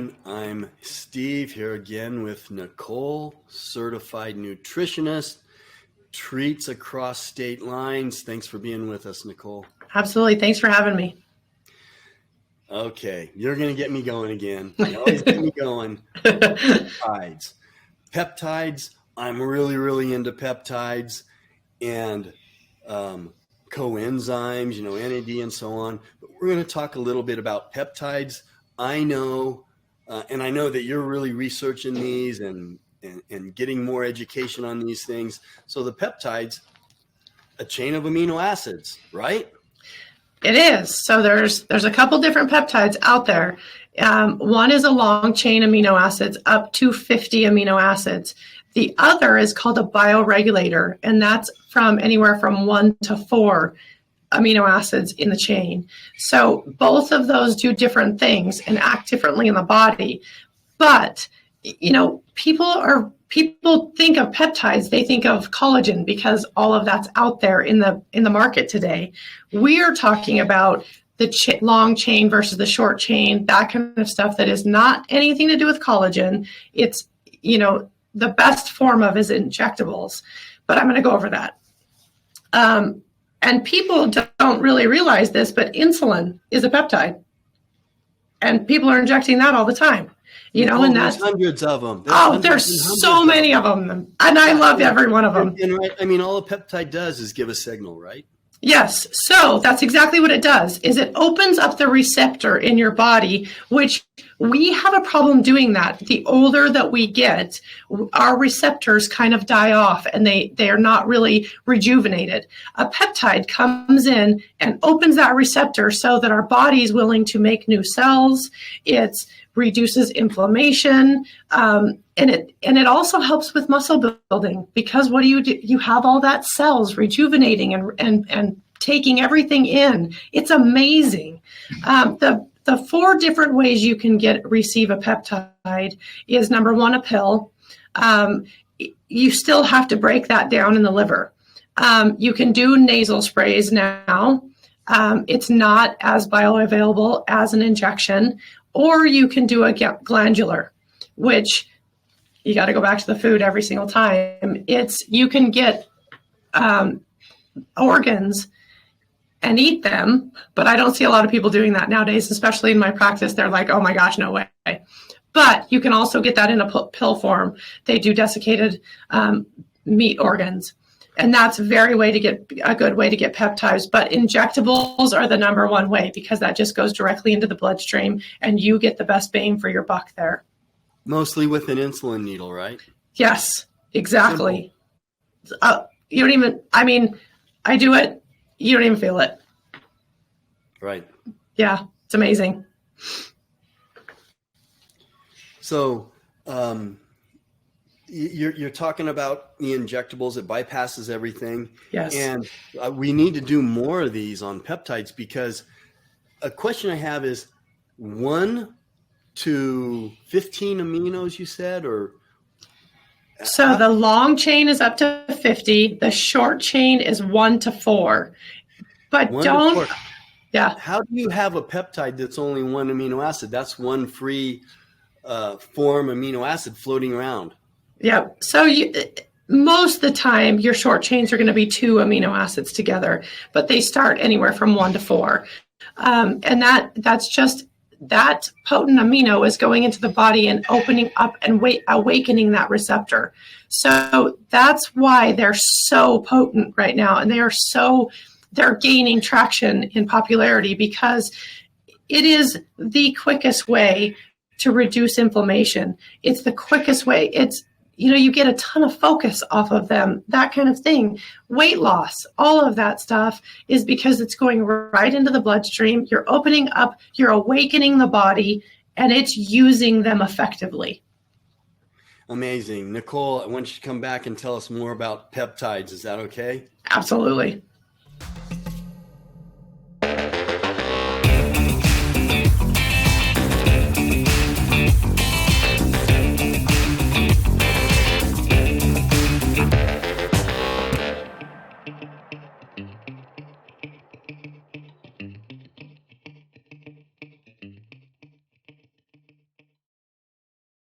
everyone. I'm Steve here again with Nicole, certified nutritionist, treats across state lines. Thanks for being with us, Nicole. Absolutely. Thanks for having me. Okay, you're going to get me going again. You always get me going. Peptides. Peptides, I'm really into peptides and coenzymes, NAD and so on. But we're going to talk a little bit about peptides. I know, and I know that you're really researching these and getting more education on these things. So the peptides, a chain of amino acids, right? It is. So there's a couple different peptides out there. One is a long chain amino acids, up to 50 amino acids. The other is called a bioregulator, and that's from anywhere from 1 to 4 amino acids in the chain. So both of those do different things and act differently in the body. But, people think of peptides, they think of collagen because all of that's out there in the market today. We are talking about the long chain versus the short chain, that kind of stuff that is not anything to do with collagen. It's, the best form of is injectables, but I'm going to go over that. And people don't really realize this, but insulin is a peptide. And people are injecting that all the time. And that's hundreds of them. There's so many of them. And I love every one of them. And all a peptide does is give a signal, right? Yes. So that's exactly what it does, is it opens up the receptor in your body, which we have a problem doing that. The older that we get, our receptors kind of die off and they are not really rejuvenated. A peptide comes in and opens that receptor so that our body is willing to make new cells. It reduces inflammation, and it also helps with muscle building, because what do? You have all that cells rejuvenating and taking everything in. It's amazing. The 4 different ways you can receive a peptide is, number 1, a pill. You still have to break that down in the liver. You can do nasal sprays now. It's not as bioavailable as an injection. Or you can do a glandular, which you got to go back to the food every single time. You can get organs and eat them, but I don't see a lot of people doing that nowadays, especially in my practice. They're like, oh my gosh, no way. But you can also get that in a pill form. They do desiccated meat organs. And that's a good way to get peptides. But injectables are the number 1 way, because that just goes directly into the bloodstream and you get the best bang for your buck there. Mostly with an insulin needle, right? Yes, exactly. I do it. You don't even feel it. Right. Yeah, it's amazing. So, you're talking about the injectables. It bypasses everything. Yes. And we need to do more of these on peptides, because a question I have is 1 to 15 aminos, you said, or? So the long chain is up to 50. The short chain is 1 to 4. But yeah. How do you have a peptide that's only 1 amino acid? That's 1 free form amino acid floating around. Yeah. So most of the time, your short chains are going to be 2 amino acids together, but they start anywhere from 1 to 4. And that's just that potent amino is going into the body and opening up and awakening that receptor. So that's why they're so potent right now. And they're gaining traction in popularity, because it is the quickest way to reduce inflammation. It's the quickest way. You get a ton of focus off of them, that kind of thing. Weight loss, all of that stuff is because it's going right into the bloodstream. You're opening up, you're awakening the body, and it's using them effectively. Amazing. Nicole, I want you to come back and tell us more about peptides. Is that okay? Absolutely.